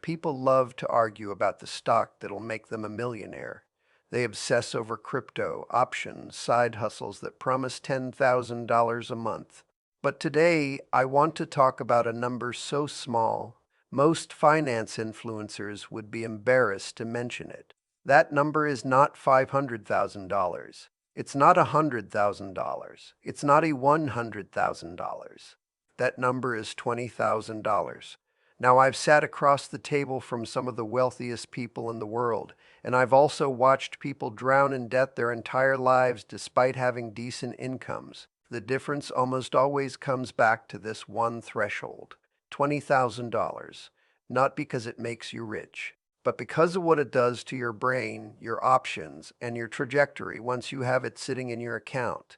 People love to argue about the stock that'll make them a millionaire. They obsess over crypto, options, side hustles that promise $10,000 a month. But today, I want to talk about a number so small, most finance influencers would be embarrassed to mention it. That number is not $500,000. It's not $100,000. It's not a $100,000. That number is $20,000. Now, I've sat across the table from some of the wealthiest people in the world, and I've also watched people drown in debt their entire lives despite having decent incomes. The difference almost always comes back to this one threshold, $20,000, not because it makes you rich, but because of what it does to your brain, your options, and your trajectory once you have it sitting in your account.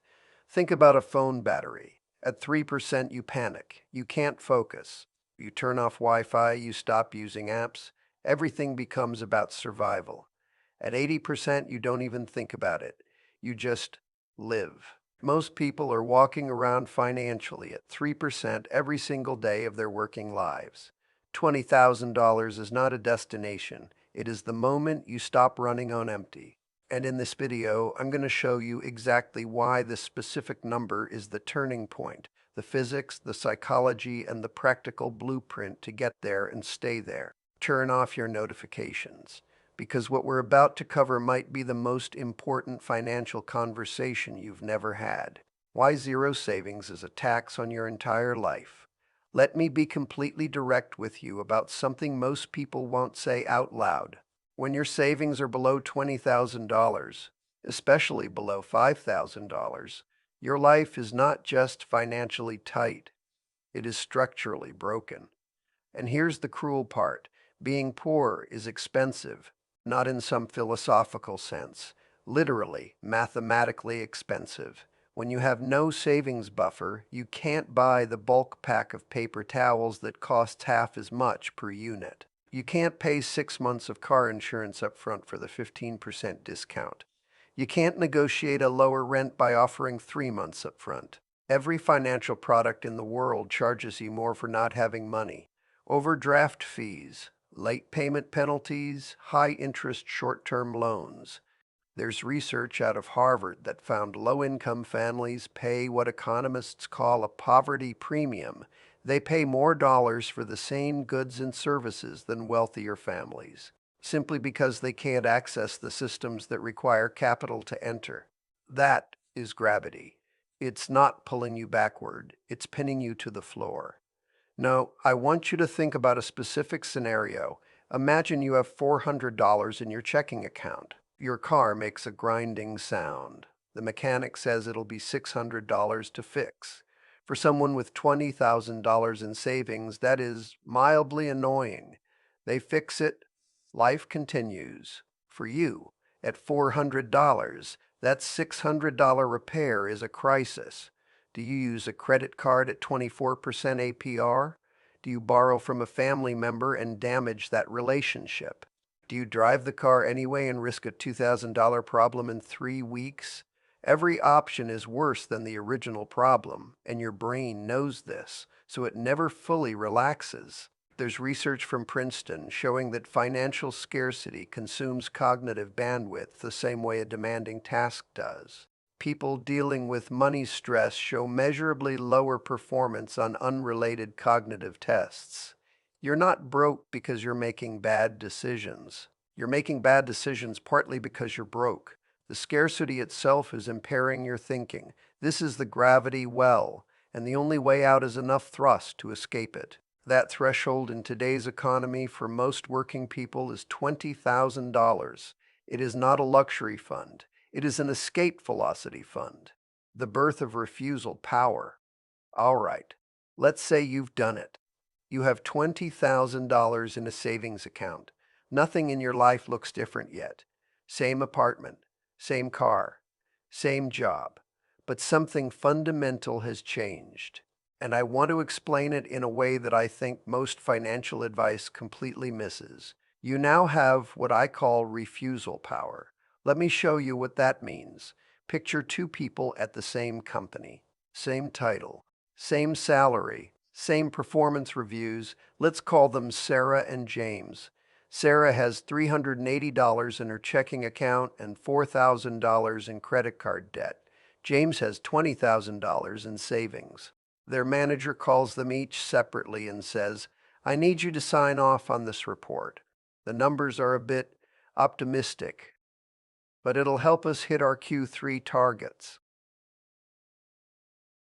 Think about a phone battery. At 3%, you panic. You can't focus. You turn off Wi-Fi, you stop using apps. Everything becomes about survival. At 80%, you don't even think about it. You just live. Most people are walking around financially at 3% every single day of their working lives. $20,000 is not a destination. It is the moment you stop running on empty. And in this video, I'm going to show you exactly why this specific number is the turning point, the physics, the psychology, and the practical blueprint to get there and stay there. Turn off your notifications, because what we're about to cover might be the most important financial conversation you've never had. Why zero savings is a tax on your entire life. Let me be completely direct with you about something most people won't say out loud. When your savings are below $20,000, especially below $5,000, your life is not just financially tight, it is structurally broken. And here's the cruel part. Being poor is expensive, not in some philosophical sense, literally, mathematically expensive. When you have no savings buffer, you can't buy the bulk pack of paper towels that costs half as much per unit. You can't pay 6 months of car insurance up front for the 15% discount. You can't negotiate a lower rent by offering 3 months up front. Every financial product in the world charges you more for not having money. Overdraft fees, late payment penalties, high-interest short-term loans. There's research out of Harvard that found low-income families pay what economists call a poverty premium. They pay more dollars for the same goods and services than wealthier families, simply because they can't access the systems that require capital to enter. That is gravity. It's not pulling you backward, it's pinning you to the floor. No, I want you to think about a specific scenario. Imagine you have $400 in your checking account. Your car makes a grinding sound. The mechanic says it'll be $600 to fix. For someone with $20,000 in savings, that is mildly annoying. They fix it, life continues. For you, at $400, that $600 repair is a crisis. Do you use a credit card at 24% APR? Do you borrow from a family member and damage that relationship? Do you drive the car anyway and risk a $2,000 problem in 3 weeks? Every option is worse than the original problem, and your brain knows this, so it never fully relaxes. There's research from Princeton showing that financial scarcity consumes cognitive bandwidth the same way a demanding task does. People dealing with money stress show measurably lower performance on unrelated cognitive tests. You're not broke because you're making bad decisions. You're making bad decisions partly because you're broke. The scarcity itself is impairing your thinking. This is the gravity well, and the only way out is enough thrust to escape it. That threshold in today's economy for most working people is $20,000. It is not a luxury fund. It is an escape velocity fund. The birth of refusal power. All right, let's say you've done it. You have $20,000 in a savings account. Nothing in your life looks different yet. Same apartment, same car, same job. But something fundamental has changed. And I want to explain it in a way that I think most financial advice completely misses. You now have what I call refusal power. Let me show you what that means. Picture two people at the same company, same title, same salary, Same performance reviews. Let's call them Sarah and James. Sarah has $380 in her checking account and $4,000 in credit card debt. James has $20,000 in savings. Their manager calls them each separately and says, I need you to sign off on this report. The numbers are a bit optimistic, but it'll help us hit our Q3 targets.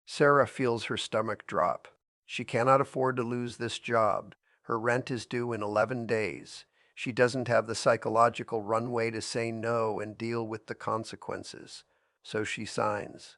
Sarah feels her stomach drop. She cannot afford to lose this job. Her rent is due in 11 days. She doesn't have the psychological runway to say no and deal with the consequences. So she signs.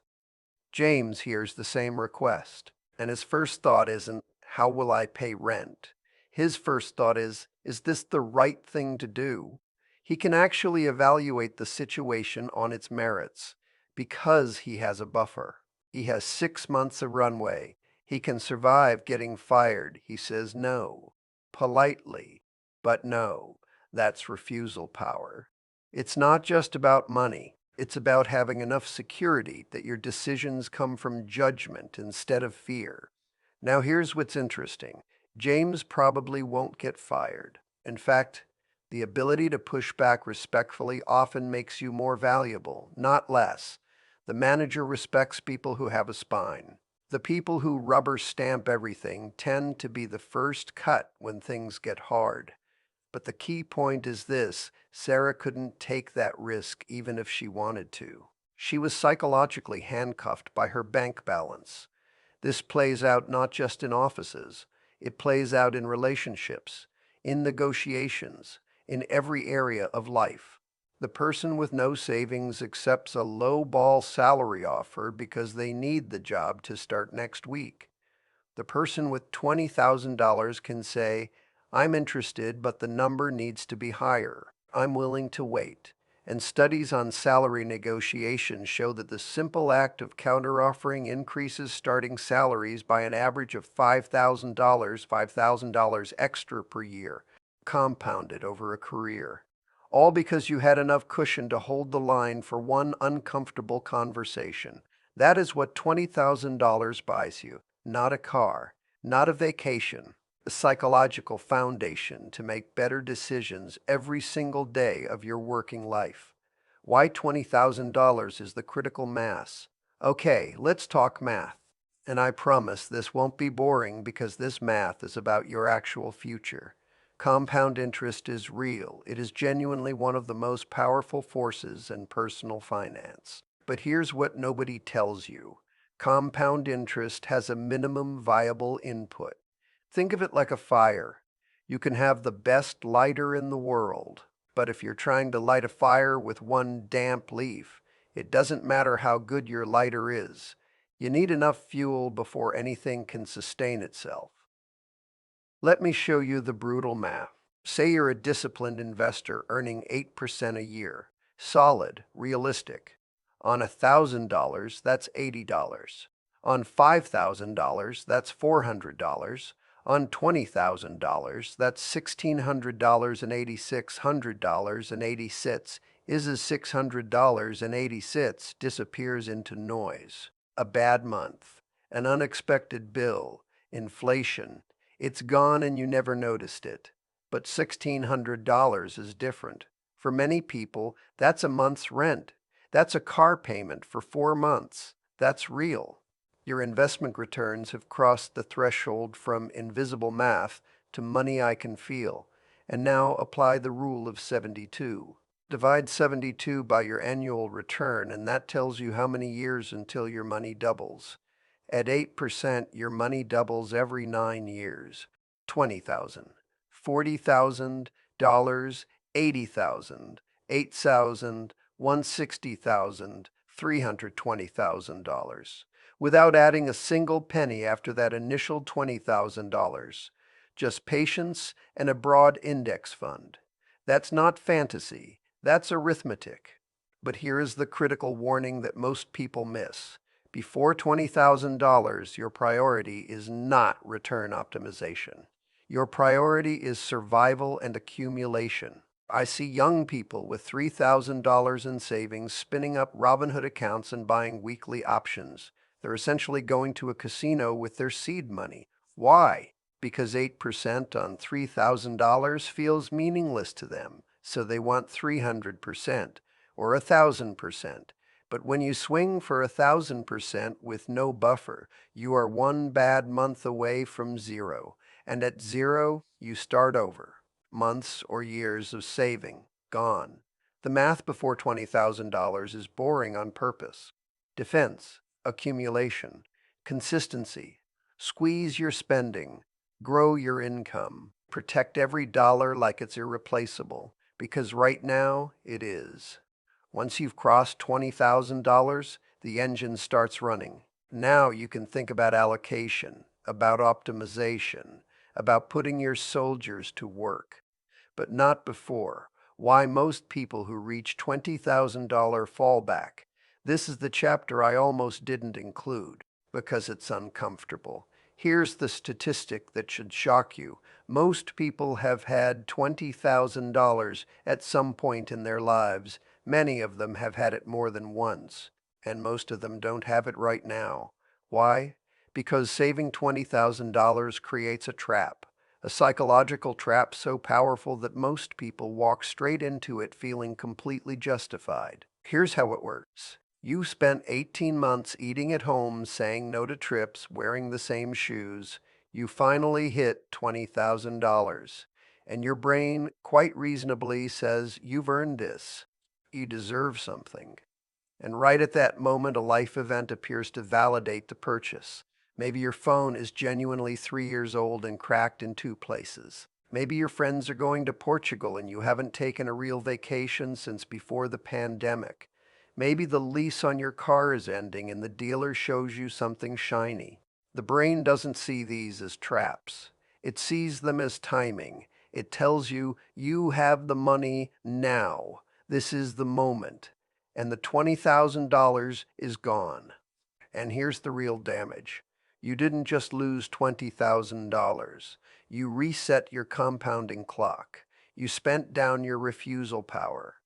James hears the same request, and his first thought isn't, how will I pay rent? His first thought is this the right thing to do? He can actually evaluate the situation on its merits because he has a buffer. He has 6 months of runway. He can survive getting fired. He says no, politely, but no. That's refusal power. It's not just about money. It's about having enough security that your decisions come from judgment instead of fear. Now, here's what's interesting. James probably won't get fired. In fact, the ability to push back respectfully often makes you more valuable, not less. The manager respects people who have a spine. The people who rubber stamp everything tend to be the first cut when things get hard. But the key point is this: Sarah couldn't take that risk even if she wanted to. She was psychologically handcuffed by her bank balance. This plays out not just in offices, it plays out in relationships, in negotiations, in every area of life. The person with no savings accepts a low-ball salary offer because they need the job to start next week. The person with $20,000 can say, I'm interested, but the number needs to be higher. I'm willing to wait. And studies on salary negotiation show that the simple act of counteroffering increases starting salaries by an average of $5,000 extra per year, compounded over a career. All because you had enough cushion to hold the line for one uncomfortable conversation. That is what $20,000 buys you. Not a car, not a vacation, a psychological foundation to make better decisions every single day of your working life. Why $20,000 is the critical mass. Okay, let's talk math. And I promise this won't be boring because this math is about your actual future. Compound interest is real. It is genuinely one of the most powerful forces in personal finance. But here's what nobody tells you. Compound interest has a minimum viable input. Think of it like a fire. You can have the best lighter in the world, but if you're trying to light a fire with one damp leaf, it doesn't matter how good your lighter is. You need enough fuel before anything can sustain itself. Let me show you the brutal math. Say you're a disciplined investor earning 8% a year. Solid, realistic. On $1,000, that's $80. On $5,000, that's $400. On $20,000, that's $1,600 and $8,600 is a $600 disappears into noise. A bad month, an unexpected bill, inflation. It's gone and you never noticed it. But $1,600 is different. For many people, that's a month's rent. That's a car payment for 4 months. That's real. Your investment returns have crossed the threshold from invisible math to money I can feel. And now apply the rule of 72. Divide 72 by your annual return, and that tells you how many years until your money doubles. At 8%, your money doubles every 9 years. 20,000, $40,000, 80,000, 8,000, 160,000, $320,000, without adding a single penny after that initial $20,000. Just patience and a broad index fund. That's not fantasy, that's arithmetic. But here is the critical warning that most people miss. Before $20,000, your priority is not return optimization. Your priority is survival and accumulation. I see young people with $3,000 in savings spinning up Robinhood accounts and buying weekly options. They're essentially going to a casino with their seed money, Why? Because 8% on $3,000 feels meaningless to them, so they want 300% or 1,000%. But when you swing for 1,000% with no buffer, you are one bad month away from zero. And at zero, you start over. Months or years of saving, gone. The math before $20,000 is boring on purpose. Defense, accumulation, consistency. Squeeze your spending, grow your income, protect every dollar like it's irreplaceable, because right now it is. Once you've crossed $20,000, the engine starts running. Now you can think about allocation, about optimization, about putting your soldiers to work. But not before. Why most people who reach $20,000 fall back. This is the chapter I almost didn't include because it's uncomfortable. Here's the statistic that should shock you. Most people have had $20,000 at some point in their lives. Many of them have had it more than once, and most of them don't have it right now. Why? Because saving $20,000 creates a trap. A psychological trap so powerful that most people walk straight into it feeling completely justified. Here's how it works. You spent 18 months eating at home, saying no to trips, wearing the same shoes. You finally hit $20,000. And your brain, quite reasonably, says, you've earned this. You deserve something. And right at that moment, a life event appears to validate the purchase. Maybe your phone is genuinely 3 years old and cracked in two places. Maybe your friends are going to Portugal and you haven't taken a real vacation since before the pandemic. Maybe the lease on your car is ending and the dealer shows you something shiny. The brain doesn't see these as traps. It sees them as timing. It tells you, you have the money now. This is the moment. And the $20,000 is gone. And here's the real damage. You didn't just lose $20,000. You reset your compounding clock. You spent down your refusal power.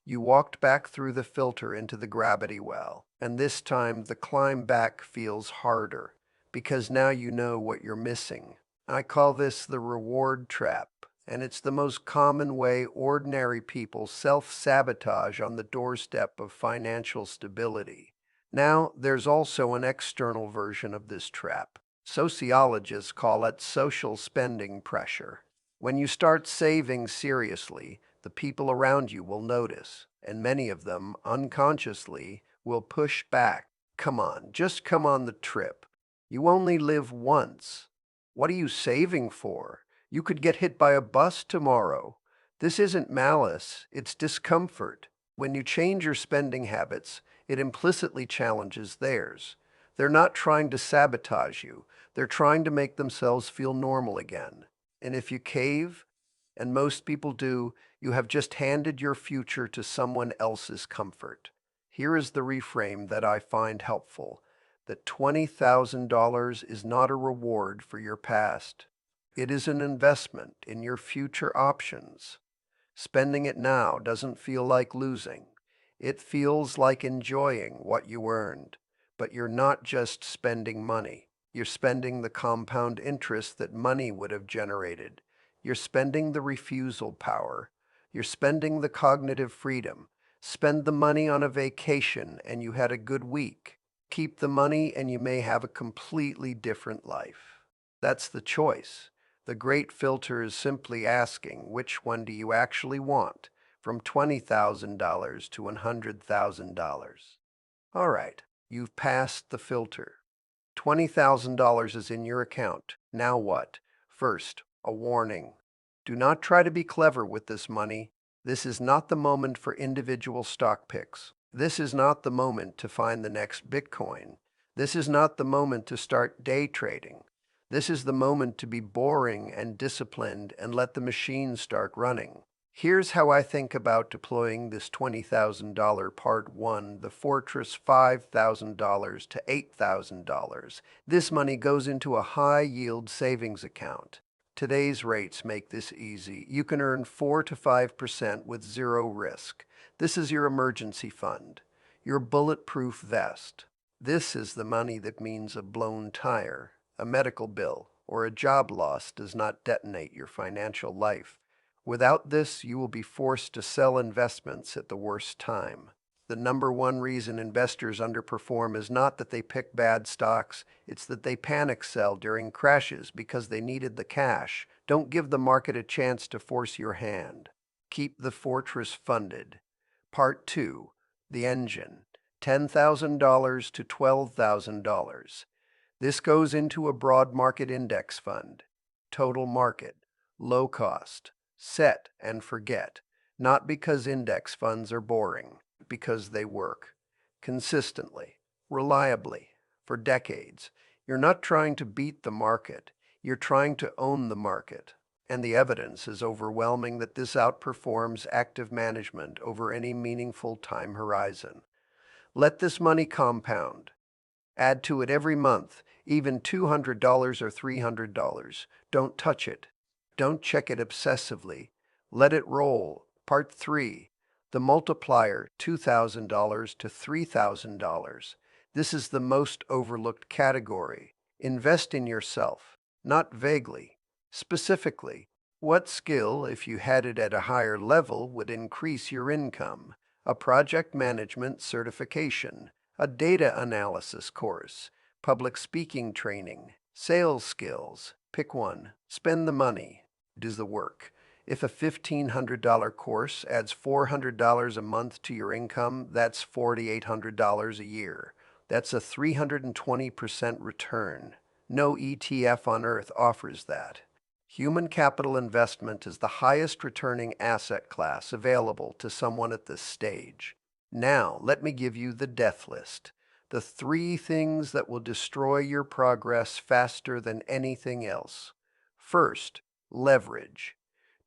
You walked back through the filter into the gravity well. And this time, the climb back feels harder because now you know what you're missing. I call this the reward trap. And it's the most common way ordinary people self-sabotage on the doorstep of financial stability. Now, there's also an external version of this trap. Sociologists call it social spending pressure. When you start saving seriously, the people around you will notice, and many of them, unconsciously, will push back. Come on, just come on the trip. You only live once. What are you saving for? You could get hit by a bus tomorrow. This isn't malice, it's discomfort. When you change your spending habits, it implicitly challenges theirs. They're not trying to sabotage you. They're trying to make themselves feel normal again. And if you cave, and most people do, you have just handed your future to someone else's comfort. Here is the reframe that I find helpful, that $20,000 is not a reward for your past. It is an investment in your future options. Spending it now doesn't feel like losing. It feels like enjoying what you earned. But you're not just spending money. You're spending the compound interest that money would have generated. You're spending the refusal power. You're spending the cognitive freedom. Spend the money on a vacation and you had a good week. Keep the money and you may have a completely different life. That's the choice. The great filter is simply asking, which one do you actually want, from $20,000 to $100,000? All right, you've passed the filter. $20,000 is in your account. Now what? First, a warning. Do not try to be clever with this money. This is not the moment for individual stock picks. This is not the moment to find the next Bitcoin. This is not the moment to start day trading. This is the moment to be boring and disciplined and let the machine start running. Here's how I think about deploying this $20,000 part one, the fortress $5,000 to $8,000. This money goes into a high-yield savings account. Today's rates make this easy. You can earn 4 to 5% with zero risk. This is your emergency fund, your bulletproof vest. This is the money that means a blown tire, a medical bill, or a job loss does not detonate your financial life. Without this, you will be forced to sell investments at the worst time. The number one reason investors underperform is not that they pick bad stocks, it's that they panic sell during crashes because they needed the cash. Don't give the market a chance to force your hand. Keep the fortress funded. Part 2. The Engine. $10,000 to $12,000. This goes into a broad market index fund. Total market. Low cost. Set and forget. Not because index funds are boring, because they work. Consistently. Reliably. For decades. You're not trying to beat the market. You're trying to own the market. And the evidence is overwhelming that this outperforms active management over any meaningful time horizon. Let this money compound. Add to it every month, even $200 or $300. Don't touch it. Don't check it obsessively. Let it roll. Part 3. The multiplier, $2,000 to $3,000. This is the most overlooked category. Invest in yourself, not vaguely. Specifically, what skill, if you had it at a higher level, would increase your income? A project management certification, a data analysis course, public speaking training, sales skills. Pick one. Spend the money. Do the work. If a $1,500 course adds $400 a month to your income, that's $4,800 a year. That's a 320% return. No ETF on earth offers that. Human capital investment is the highest returning asset class available to someone at this stage. Now, let me give you the death list. The 3 things that will destroy your progress faster than anything else. First, leverage.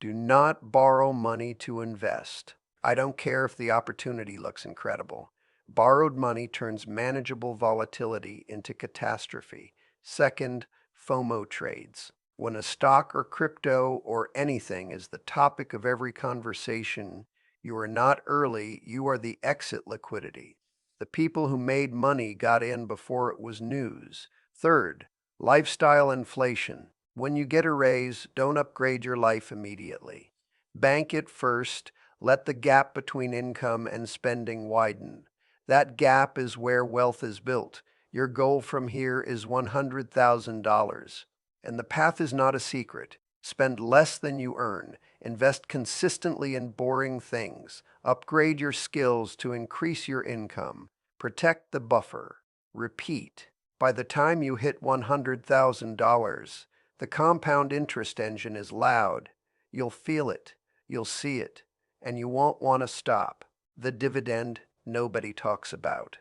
Do not borrow money to invest. I don't care if the opportunity looks incredible. Borrowed money turns manageable volatility into catastrophe. Second, FOMO trades. When a stock or crypto or anything is the topic of every conversation, you are not early, you are the exit liquidity. The people who made money got in before it was news. Third, lifestyle inflation. When you get a raise, don't upgrade your life immediately. Bank it first, let the gap between income and spending widen. That gap is where wealth is built. Your goal from here is $100,000. And the path is not a secret. Spend less than you earn. Invest consistently in boring things. Upgrade your skills to increase your income. Protect the buffer. Repeat. By the time you hit $100,000, the compound interest engine is loud. You'll feel it. You'll see it. And you won't want to stop. The dividend nobody talks about.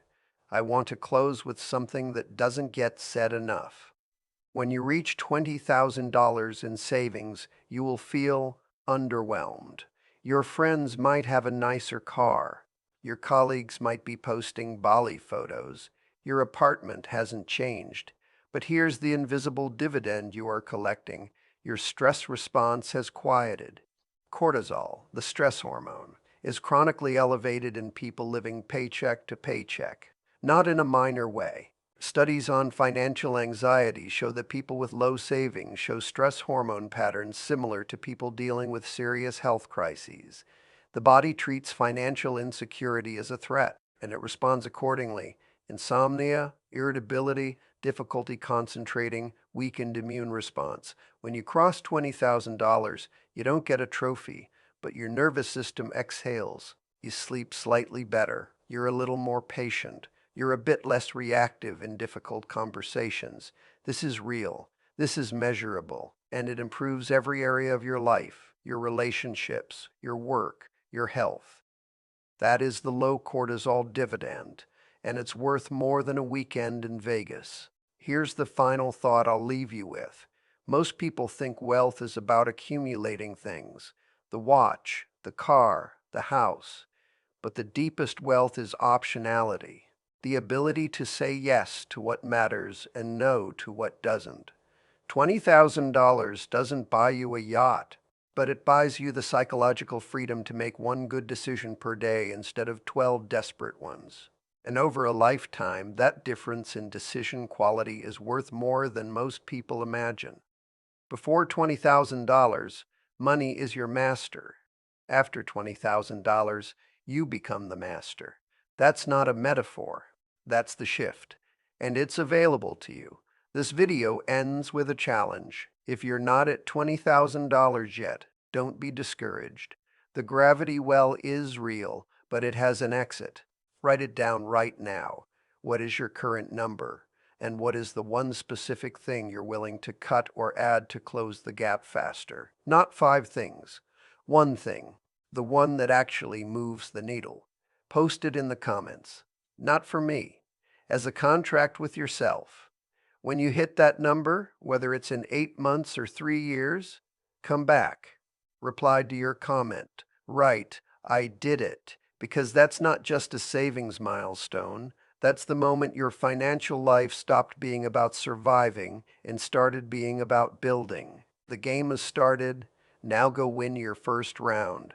I want to close with something that doesn't get said enough. When you reach $20,000 in savings, you will feel underwhelmed. Your friends might have a nicer car. Your colleagues might be posting Bali photos. Your apartment hasn't changed. But here's the invisible dividend you are collecting. Your stress response has quieted. Cortisol, the stress hormone, is chronically elevated in people living paycheck to paycheck, not in a minor way. Studies on financial anxiety show that people with low savings show stress hormone patterns similar to people dealing with serious health crises. The body treats financial insecurity as a threat, and it responds accordingly. Insomnia, irritability, difficulty concentrating, weakened immune response. When you cross $20,000, you don't get a trophy, but your nervous system exhales. You sleep slightly better. You're a little more patient. You're a bit less reactive in difficult conversations. This is real. This is measurable. And it improves every area of your life, your relationships, your work, your health. That is the low cortisol dividend, and it's worth more than a weekend in Vegas. Here's the final thought I'll leave you with. Most people think wealth is about accumulating things, the watch, the car, the house. But the deepest wealth is optionality. The ability to say yes to what matters and no to what doesn't. $20,000 doesn't buy you a yacht, but it buys you the psychological freedom to make one good decision per day instead of 12 desperate ones. And over a lifetime, that difference in decision quality is worth more than most people imagine. Before $20,000, money is your master. After $20,000, you become the master. That's not a metaphor. That's the shift. And it's available to you. This video ends with a challenge. If you're not at $20,000 yet, don't be discouraged. The gravity well is real, but it has an exit. Write it down right now. What is your current number? And what is the one specific thing you're willing to cut or add to close the gap faster? Not 5 things. One thing. The one that actually moves the needle. Post it in the comments. Not for me. As a contract with yourself. When you hit that number, whether it's in 8 months or 3 years, come back. Reply to your comment. Write, I did it. Because that's not just a savings milestone. That's the moment your financial life stopped being about surviving and started being about building. The game has started. Now go win your first round.